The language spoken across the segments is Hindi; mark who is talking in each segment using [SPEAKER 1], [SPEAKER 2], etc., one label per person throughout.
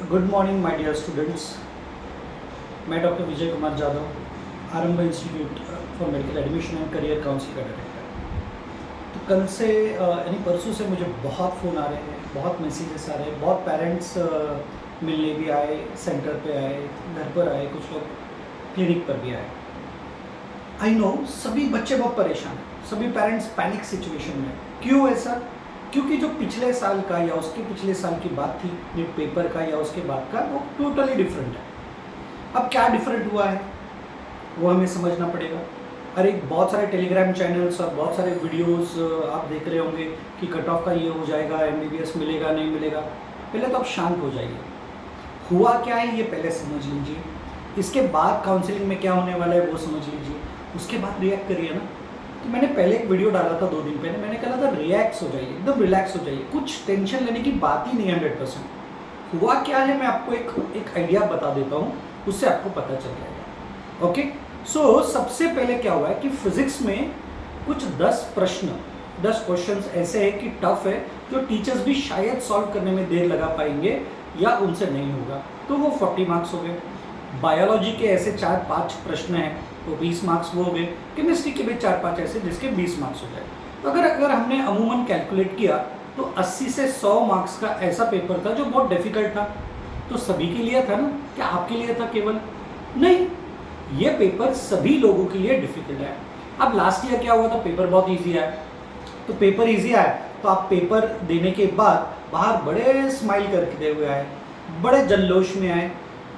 [SPEAKER 1] Good morning my dear students. मैं doctor Vijay Kumar Yadav, Aarambh institute for medical admission and career council का डायरेक्टर। तो कल से यानी परसों से मुझे बहुत फ़ोन आ रहे हैं, बहुत मैसेजेस आ रहे हैं, बहुत पेरेंट्स मिलने भी आए, सेंटर पे आए, घर पर आए, कुछ लोग क्लिनिक पर भी आए। आई नो सभी बच्चे बहुत परेशान हैं, सभी पेरेंट्स पैनिक सिचुएशन में। क्यों ऐसा? क्योंकि जो पिछले साल का या उसके पिछले साल की बात थी नीट पेपर का या उसके बाद का, वो टोटली डिफरेंट है। अब क्या डिफरेंट हुआ है वो हमें समझना पड़ेगा। अरे बहुत सारे टेलीग्राम चैनल्स और बहुत सारे वीडियोस आप देख रहे होंगे कि कट ऑफ का ये हो जाएगा, एमबीबीएस मिलेगा नहीं मिलेगा। पहले तो आप शांत हो जाइए, हुआ क्या है ये पहले समझ लीजिए, इसके बाद काउंसलिंग में क्या होने वाला है वो समझ लीजिए, उसके बाद रिएक्ट करिए ना। तो मैंने पहले एक वीडियो डाला था 2 दिन पहले, मैंने कहा था रिलैक्स हो जाइए, एकदम रिलैक्स हो जाइए, कुछ टेंशन लेने की बात ही नहीं है। 100% हुआ क्या है मैं आपको एक आइडिया बता देता हूँ, उससे आपको पता चल जाएगा। ओके, सो सबसे पहले क्या हुआ है कि फिजिक्स में कुछ 10 क्वेश्चंस ऐसे हैं कि टफ है, जो टीचर्स भी शायद सॉल्व करने में देर लगा पाएंगे या उनसे नहीं होगा, तो वो 40 मार्क्स हो गए। बायोलॉजी के ऐसे 4-5 प्रश्न हैं तो 20 मार्क्स वो हो गए। केमिस्ट्री के भी 4-5 ऐसे जिसके 20 मार्क्स हो गए। तो अगर हमने अमूमन कैलकुलेट किया तो 80 से 100 मार्क्स का ऐसा पेपर था जो बहुत डिफिकल्ट था। तो सभी के लिए था ना, क्या आपके लिए था केवल? नहीं, ये पेपर सभी लोगों के लिए डिफिकल्ट है। अब लास्ट ईयर क्या हुआ था, पेपर बहुत ईजी आया। तो पेपर ईजी आया तो आप पेपर देने के बाद बाहर बड़े स्माइल करके हुए आए, बड़े जल्लोश में आए,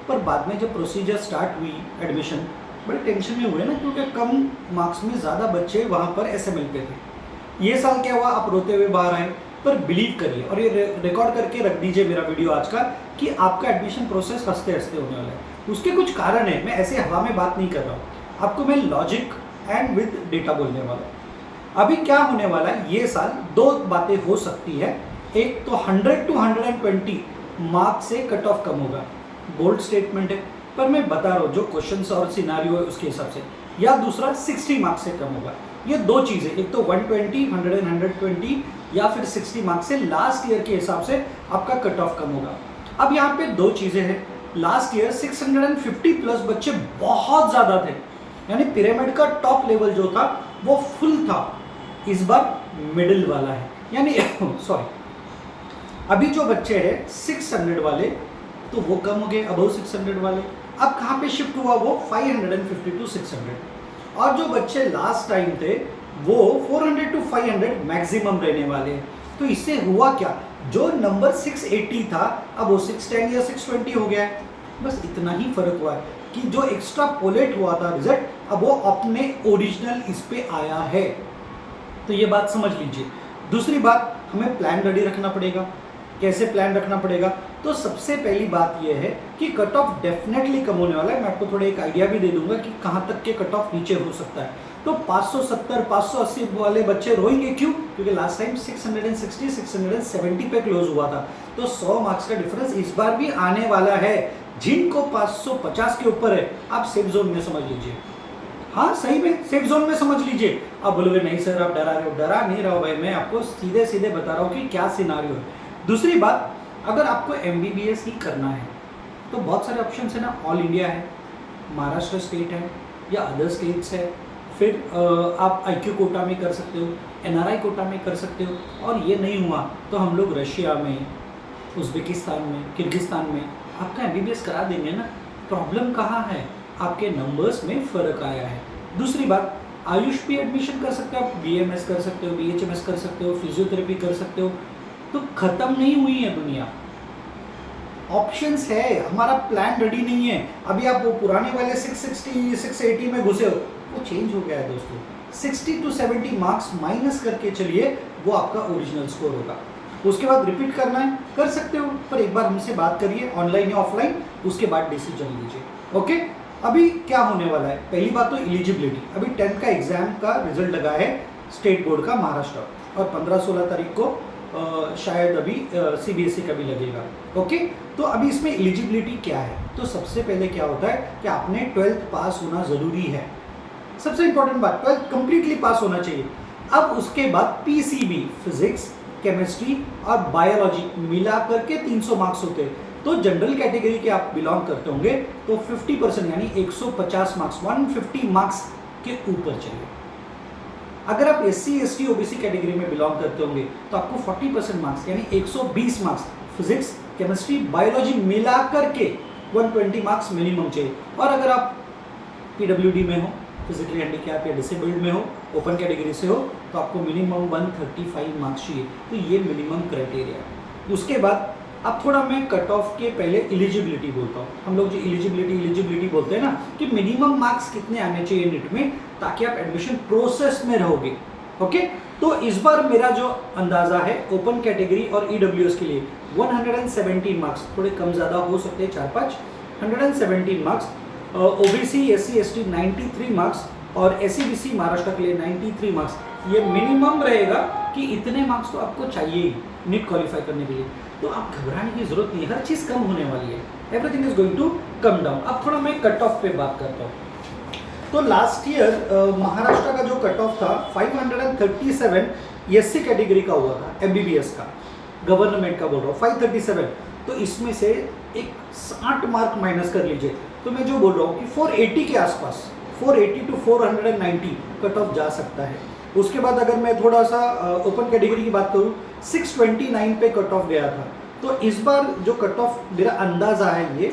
[SPEAKER 1] पर बाद में जब प्रोसीजर स्टार्ट हुई एडमिशन, बड़े टेंशन में हुए ना, क्योंकि कम मार्क्स में ज़्यादा बच्चे वहाँ पर ऐसे मिलते थे। ये साल क्या हुआ, आप रोते हुए बाहर आए। पर बिलीव करिए, और ये रिकॉर्ड करके रख दीजिए मेरा वीडियो आज का, कि आपका एडमिशन प्रोसेस हंसते हंसते होने वाला है। उसके कुछ कारण है, मैं ऐसे हवा में बात नहीं कर रहा हूँ, आपको मैं लॉजिक एंड विद डेटा बोलने वाला हूँ। अभी क्या होने वाला है, ये साल 2 बातें हो सकती है। एक तो 100 to 120 मार्क्स से कट ऑफ कम होगा, बोल्ड स्टेटमेंट है, पर मैं बता रहा हूँ जो क्वेश्चंस और सिनारियो है उसके हिसाब से। या दूसरा 60 मार्क्स से कम होगा। ये 2 चीज़ें, एक तो 120, 100 and 120, या फिर 60 मार्क्स से लास्ट ईयर के हिसाब से आपका कट ऑफ कम होगा। अब यहाँ पे 2 चीज़ें हैं। लास्ट ईयर 650 प्लस बच्चे बहुत ज़्यादा थे, यानी पिरामिड का टॉप लेवल जो था वो फुल था। इस बार मिडिल वाला है, यानी सॉरी, अभी जो बच्चे हैं 600 वाले तो वो कम हो गए, अबव 600 वाले। अब कहाँ पे शिफ्ट हुआ वो 550 to 600। और जो बच्चे लास्ट टाइम थे वो 400 to 500 मैक्सिमम रहने वाले हैं। तो इससे हुआ क्या, जो नंबर 680 था अब वो 610 या 620 हो गया है। बस इतना ही फर्क हुआ है कि जो एक्स्ट्रा पोलेट हुआ था रिजल्ट, अब वो अपने ओरिजिनल इस पे आया है। तो ये बात समझ लीजिए। दूसरी बात, हमें प्लान रेडी रखना पड़ेगा। कैसे प्लान रखना पड़ेगा? तो सबसे पहली बात यह है कि कट ऑफ डेफिनेटली कम होने वाला है। मैं आपको थोड़ा एक आइडिया भी दे दूंगा कि कहाँ तक के कट ऑफ नीचे हो सकता है। तो 570 580 वाले बच्चे रोएंगे, क्यों? क्योंकि लास्ट टाइम 660 670 पे क्लोज हुआ था। तो 100 मार्क्स का डिफरेंस इस बार भी आने वाला है। जिनको 550 के ऊपर है, आप सेफ जोन में समझ लीजिए। हाँ सही में सेफ जोन में समझ लीजिए। आप बोलोगे नहीं सर आप डरा रहे हो। डरा नहीं रहा हो भाई, मैं आपको सीधे सीधे बता रहा हूँ कि क्या सिनारियो है। दूसरी बात, अगर आपको एमबीबीएस ही करना है तो बहुत सारे ऑप्शन है ना। ऑल इंडिया है, महाराष्ट्र स्टेट है, या अदर स्टेट्स है। फिर आप आईक्यू कोटा में कर सकते हो, एनआरआई कोटा में कर सकते हो। और ये नहीं हुआ तो हम लोग रशिया में, उज़्बेकिस्तान में, किर्गिस्तान में आपका एमबीबीएस करा देंगे ना। प्रॉब्लम कहाँ है, आपके नंबर्स में फ़र्क आया है। दूसरी बात, आयुष भी एडमिशन कर सकते हो आप, बीएमएस कर सकते हो, बीएचएमएस कर सकते हो, फिजियोथेरेपी कर सकते हो। तो खत्म नहीं हुई है दुनिया, ऑप्शंस है। हमारा प्लान रेडी नहीं है। अभी आप वो पुराने वाले 660 680 में घुसे हो, वो चेंज हो गया है दोस्तों। 60 to 70 मार्क्स माइनस करके चलिए, वो आपका ओरिजिनल स्कोर होगा। उसके बाद रिपीट करना है, कर सकते हो, पर एक बार हमसे बात करिए ऑनलाइन या ऑफलाइन, उसके बाद डिसीजन लीजिए। ओके, अभी क्या होने वाला है, पहली बात तो एलिजिबिलिटी। अभी 10th का एग्जाम का रिजल्ट लगा है स्टेट बोर्ड का महाराष्ट्र, और 15-16 तारीख को शायद अभी सीबीएसई का भी लगेगा। ओके, तो अभी इसमें एलिजिबिलिटी क्या है? तो सबसे पहले क्या होता है कि आपने 12th पास होना ज़रूरी है। सबसे इंपॉर्टेंट बात, 12th कंप्लीटली पास होना चाहिए। अब उसके बाद पीसीबी, फिजिक्स, केमिस्ट्री और बायोलॉजी मिला करके 300 मार्क्स होते हैं। तो जनरल कैटेगरी के आप बिलोंग करते होंगे तो 50% यानी 150 मार्क्स 150 मार्क्स के ऊपर चाहिए। अगर आप SC ST OBC कैटेगरी में बिलोंग करते होंगे तो आपको 40% मार्क्स यानी 120 मार्क्स फिजिक्स केमिस्ट्री बायोलॉजी मिलाकर के 120 मार्क्स मिनिमम चाहिए। और अगर आप PWD में हो, फिजिकली हैंडीकैप या डिसेबल्ड में हो, ओपन कैटेगरी से हो, तो आपको मिनिमम 135 मार्क्स चाहिए। तो ये मिनिमम क्राइटेरिया। उसके बाद अब थोड़ा मैं कट ऑफ के पहले एलिजिबिलिटी बोलता हूँ। हम लोग जो एलिजिबिलिटी बोलते हैं ना कि मिनिमम मार्क्स कितने आने चाहिए नीट में ताकि आप एडमिशन प्रोसेस में रहोगे। ओके, तो इस बार मेरा जो अंदाजा है ओपन कैटेगरी और EWS के लिए 117 मार्क्स, थोड़े कम ज़्यादा हो सकते हैं 4-5, 117 marks. OBC SC ST 93 marks और SC BC महाराष्ट्र के लिए 93 मार्क्स। ये मिनिमम रहेगा कि इतने मार्क्स तो आपको चाहिए ही नीट क्वालिफाई करने के लिए। तो आप घबराने की जरूरत नहीं है, हर चीज़ कम होने वाली है, everything is going to come down. अब थोड़ा मैं कट ऑफ पे बात करता हूँ। तो लास्ट ईयर महाराष्ट्र का जो कट ऑफ था 537 SC कैटेगरी का हुआ था, MBBS का, गवर्नमेंट का बोल रहा हूँ 537। तो इसमें से एक 60 मार्क माइनस कर लीजिए, तो मैं जो बोल रहा हूँ कि 480 के आसपास 480 to 490 कट ऑफ जा सकता है। उसके बाद अगर मैं थोड़ा सा ओपन कैटेगरी की बात करूँ 629 पे कट ऑफ गया था। तो इस बार जो कट ऑफ मेरा अंदाज़ा है ये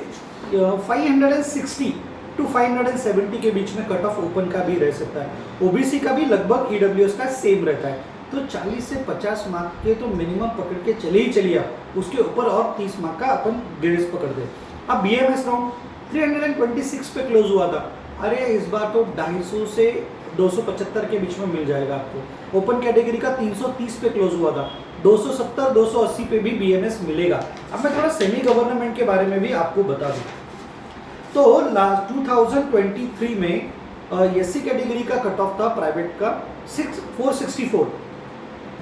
[SPEAKER 1] 560 to 570 के बीच में कट ऑफ ओपन का भी रह सकता है। OBC का भी लगभग EWS का सेम रहता है। तो 40 से 50 मार्क के तो मिनिमम पकड़ के चलिए आप, उसके ऊपर और 30 मार्क का अपन ग्रेस पकड़ दे। अब BMS राउंड 326 पे क्लोज हुआ था। अरे इस बार तो 250 से 275 के बीच में मिल जाएगा आपको। ओपन कैटेगरी का 330 पे क्लोज हुआ था, 270 280 पे भी BMS मिलेगा। अब मैं थोड़ा सेमी गवर्नमेंट के बारे में भी आपको बता दूँ। तो लास्ट 2023 में SC कैटेगरी का कट ऑफ था प्राइवेट का 464,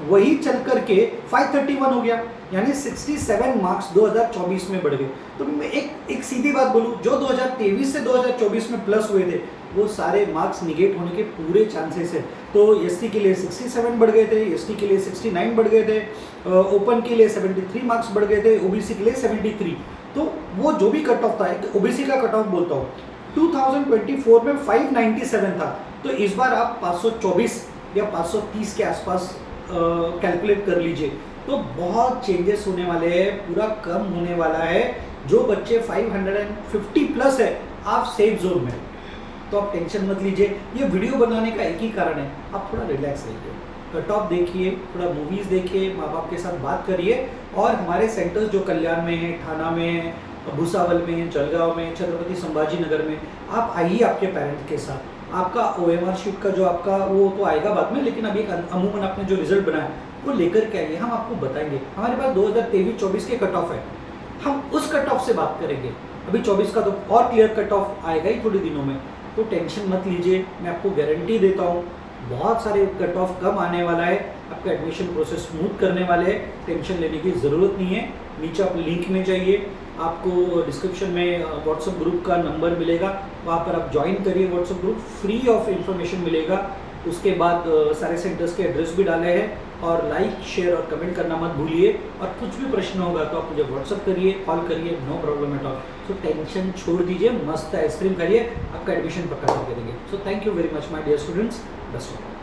[SPEAKER 1] वही चल करके 531 हो गया, यानी 67 मार्क्स 2024 में बढ़ गए। तो मैं एक सीधी बात बोलूँ, जो 2023 से 2024 में प्लस हुए थे वो सारे मार्क्स निगेट होने के पूरे चांसेस है। तो SC के लिए 67 बढ़ गए थे, ST के लिए 69 बढ़ गए थे, ओपन के लिए 73 मार्क्स बढ़ गए थे, OBC के लिए 73। तो वो जो भी कट ऑफ था, OBC का कट ऑफ बोलता हूँ 2024 में 597 था। तो इस बार आप 524 या 530 के आसपास कैलकुलेट कर लीजिए। तो बहुत चेंजेस होने वाले हैं, पूरा कम होने वाला है। जो बच्चे 550 प्लस है आप सेफ जोन में, तो आप टेंशन मत लीजिए। ये वीडियो बनाने का एक ही कारण है, आप थोड़ा रिलैक्स रहिए, कट ऑफ देखिए, थोड़ा मूवीज़ देखिए, माँ बाप के साथ बात करिए। और हमारे सेंटर्स जो कल्याण में है, थाना में है, भूसावल में है, जलगांव में, छत्रपति संभाजी नगर में, आप आइए आपके पेरेंट्स के साथ। आपका OMR शीट का जो आपका वो तो आएगा बाद में, लेकिन अभी अमूमन आपने जो रिजल्ट बनाया वो लेकर के आइए, हम आपको बताएंगे। हमारे पास 2023-24 के कट ऑफ है, हम उस कट ऑफ से बात करेंगे। अभी 24 का तो और क्लियर कट ऑफ आएगा ही थोड़े दिनों में, तो टेंशन मत लीजिए, मैं आपको गारंटी देता हूँ बहुत सारे कट ऑफ कम आने वाला है, आपका एडमिशन प्रोसेस स्मूथ करने वाले हैं, टेंशन लेने की ज़रूरत नहीं है। नीचे आप लिंक में जाइए, आपको डिस्क्रिप्शन में व्हाट्सएप ग्रुप का नंबर मिलेगा, वहाँ पर आप ज्वाइन करिए WhatsApp group, free of information मिलेगा। उसके बाद सारे सेंटर्स के एड्रेस भी डाले हैं, और लाइक शेयर और कमेंट करना मत भूलिए। और कुछ भी प्रश्न होगा तो आप मुझे व्हाट्सअप करिए, कॉल करिए, no problem at all. So tension छोड़ दीजिए, मस्त आइसक्रीम खाइए, आपका एडमिशन पक्का करके देंगे। So thank you very much my dear students, best of luck.